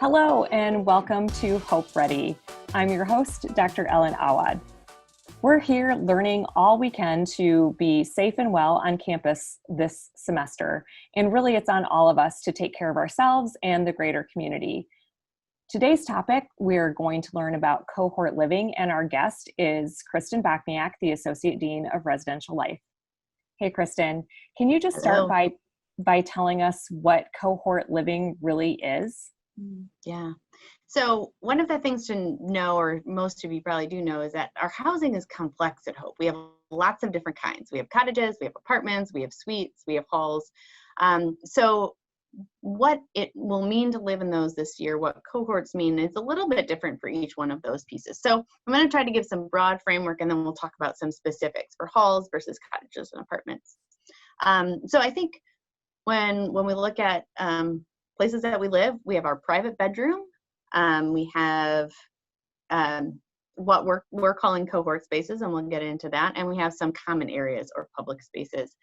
Hello and welcome to Hope Ready. I'm your host, Dr. Ellen Awad. We're here learning all we can to be safe and well on campus this semester. And really it's on all of us to take care of ourselves and the greater community. Today's topic, we're going to learn about cohort living, and our guest is Kristen Bachniak, the Associate Dean of Residential Life. Hey, Kristen, can you just start by telling us what cohort living really is? Yeah. So one of the things to know, or most of you probably do know, is that our housing is complex at Hope. We have lots of different kinds. We have cottages, we have apartments, we have suites, we have halls. So what it will mean to live in those this year, what cohorts mean, is a little bit different for each one of those pieces. So I'm going to try to give some broad framework, and then we'll talk about some specifics for halls versus cottages and apartments. So I think when we look at places that we live, we have our private bedroom. We have what we're calling cohort spaces, and we'll get into that. And we have some common areas or public spaces.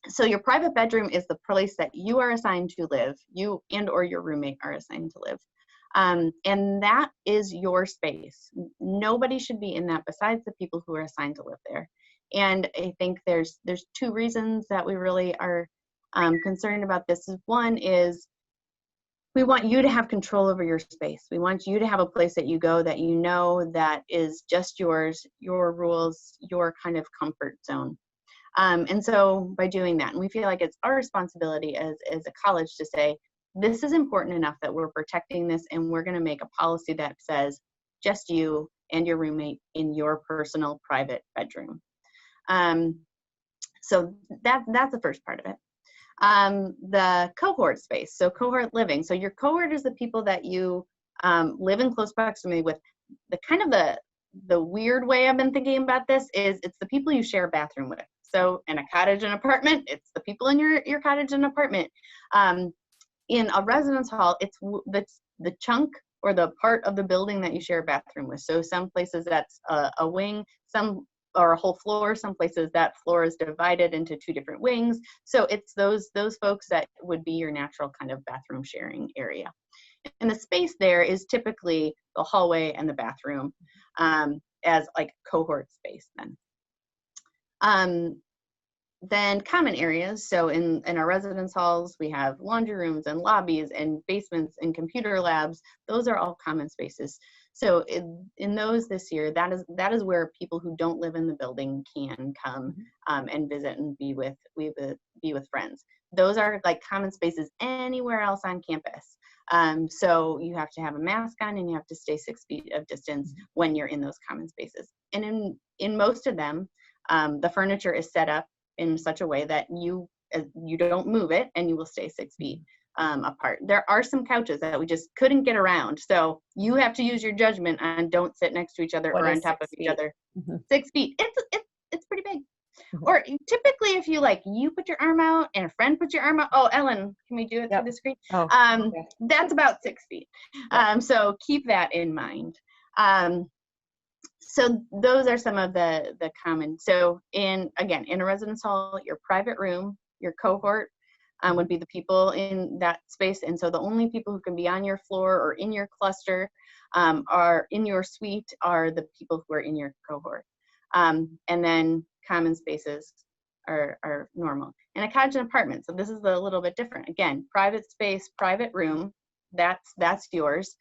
So your private bedroom is the place that you are assigned to live. You and or your roommate are assigned to live. And that is your space. Nobody should be in that besides the people who are assigned to live there. And I think there's two reasons that we really are concerned about this. One is we want you to have control over your space. We want you to have a place that you go that you know that is just yours, your rules, your kind of comfort zone. And so by doing that, and we feel like it's our responsibility as a college to say, this is important enough that we're protecting this, and we're going to make a policy that says just you and your roommate in your personal private bedroom. So that's the first part of it. The cohort space, so cohort living. So your cohort is the people that you live in close proximity with. The kind of the weird way I've been thinking about this is it's the people you share a bathroom with. So in a cottage and apartment, it's the people in your cottage and apartment. In a residence hall, it's the chunk or the part of the building that you share a bathroom with. So some places that's a wing, or a whole floor. Some places that floor is divided into two different wings. So it's those folks that would be your natural kind of bathroom sharing area. And the space there is typically the hallway and the bathroom as like cohort space then. Then common areas. So in our residence halls, we have laundry rooms and lobbies and basements and computer labs. Those are all common spaces. So in those this year, that is where people who don't live in the building can come and visit and be with friends. Those are like common spaces anywhere else on campus. So you have to have a mask on, and you have to stay 6 feet of distance when you're in those common spaces. And in most of them, the furniture is set up in such a way that you don't move it, and you will stay 6 feet apart. There are some couches that we just couldn't get around, so you have to use your judgment on don't sit next to each other or on top of each other. 6 feet, it's pretty big. Or typically if you put your arm out and a friend puts your arm out, oh Ellen, can we do it through the screen? That's about 6 feet. So keep that in mind. So those are some of the common. So in a residence hall, your private room, your cohort would be the people in that space. And so the only people who can be on your floor or in your cluster are in your suite are the people who are in your cohort. And then common spaces are normal. And a cottage and apartment. So this is a little bit different. Again, private space, private room, that's yours.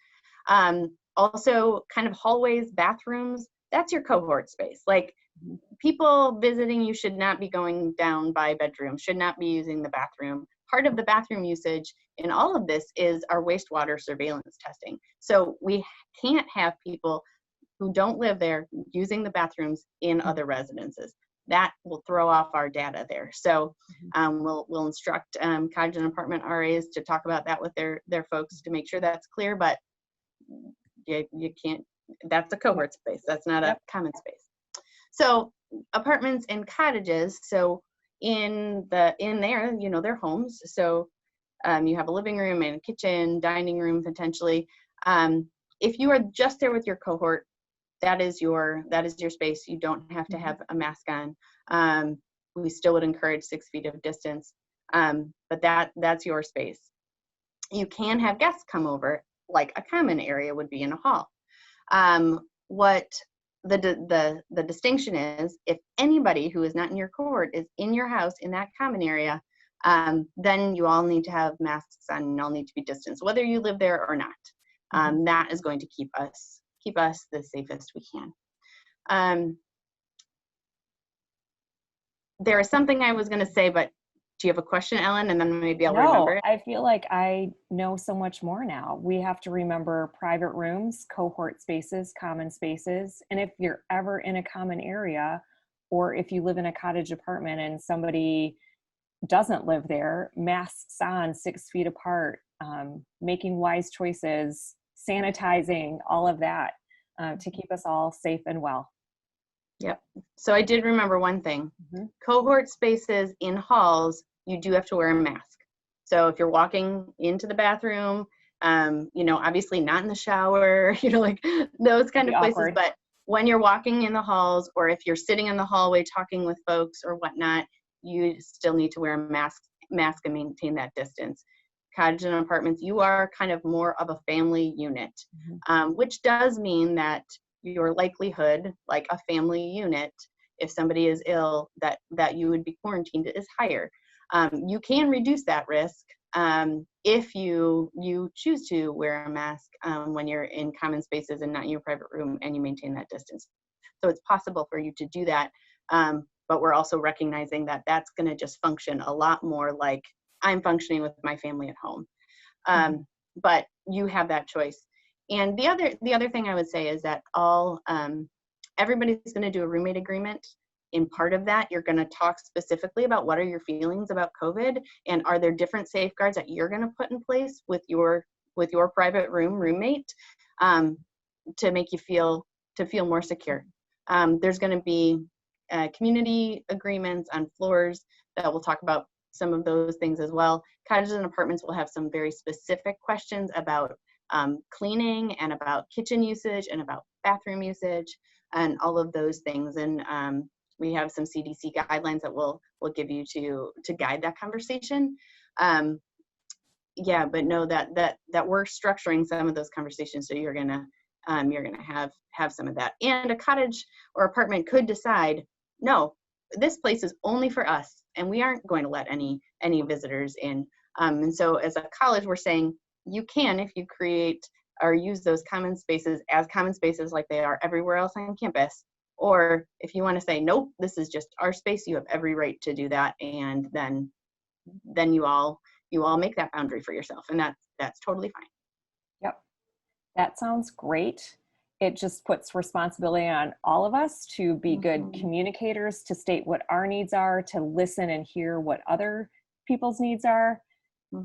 Also kind of hallways, bathrooms, that's your cohort space. Like people visiting you should not be going down by bedrooms, should not be using the bathroom. Part of the bathroom usage in all of this is our wastewater surveillance testing. So we can't have people who don't live there using the bathrooms in other residences. That will throw off our data there. So we'll instruct cottage and apartment RAs to talk about that with their folks to make sure that's clear, but you can't, that's a cohort space. That's not a common space. So apartments and cottages, so in there, they're homes. So you have a living room and a kitchen, dining room potentially. If you are just there with your cohort, that is your space. You don't have to have a mask on. We still would encourage 6 feet of distance, but that's your space. You can have guests come over, like a common area would be in a hall. What the distinction is, if anybody who is not in your cohort is in your house in that common area, then you all need to have masks on and all need to be distanced, whether you live there or not. That is going to keep us the safest we can. There is something I was going to say, but do you have a question, Ellen? And then maybe I'll remember it. I feel like I know so much more now. We have to remember private rooms, cohort spaces, common spaces. And if you're ever in a common area, or if you live in a cottage apartment and somebody doesn't live there, masks on, 6 feet apart, making wise choices, sanitizing, all of that to keep us all safe and well. Yep. So I did remember one thing. Cohort spaces in halls, you do have to wear a mask. So if you're walking into the bathroom, obviously not in the shower, like those kind of places, awkward. But when you're walking in the halls, or if you're sitting in the hallway talking with folks or whatnot, you still need to wear a mask and maintain that distance. Cottage and apartments, you are kind of more of a family unit, which does mean that your likelihood, like a family unit, if somebody is ill, that you would be quarantined is higher. You can reduce that risk if you choose to wear a mask when you're in common spaces and not in your private room, and you maintain that distance. So it's possible for you to do that, but we're also recognizing that that's going to just function a lot more like I'm functioning with my family at home. But you have that choice. And the other thing I would say is that everybody's going to do a roommate agreement. In part of that, you're going to talk specifically about what are your feelings about COVID, and are there different safeguards that you're going to put in place with your private roommate to make you feel more secure. There's going to be community agreements on floors that will talk about some of those things as well. Cottages and apartments will have some very specific questions about cleaning and about kitchen usage and about bathroom usage and all of those things. And we have some CDC guidelines that we'll give you to guide that conversation. But know that we're structuring some of those conversations, so you're gonna have some of that. And a cottage or apartment could decide, no, this place is only for us, and we aren't going to let any visitors in. And so as a college, we're saying you can, if you create or use those common spaces as common spaces like they are everywhere else on campus, or if you want to say, nope, this is just our space, you have every right to do that, and then you all make that boundary for yourself, and that's totally fine. Yep, that sounds great. It just puts responsibility on all of us to be good communicators, to state what our needs are, to listen and hear what other people's needs are,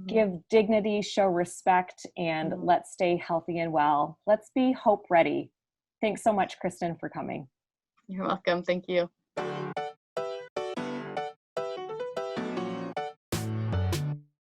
give dignity, show respect, and let's stay healthy and well. Let's be hope ready. Thanks so much, Kristen, for coming. You're welcome. Thank you.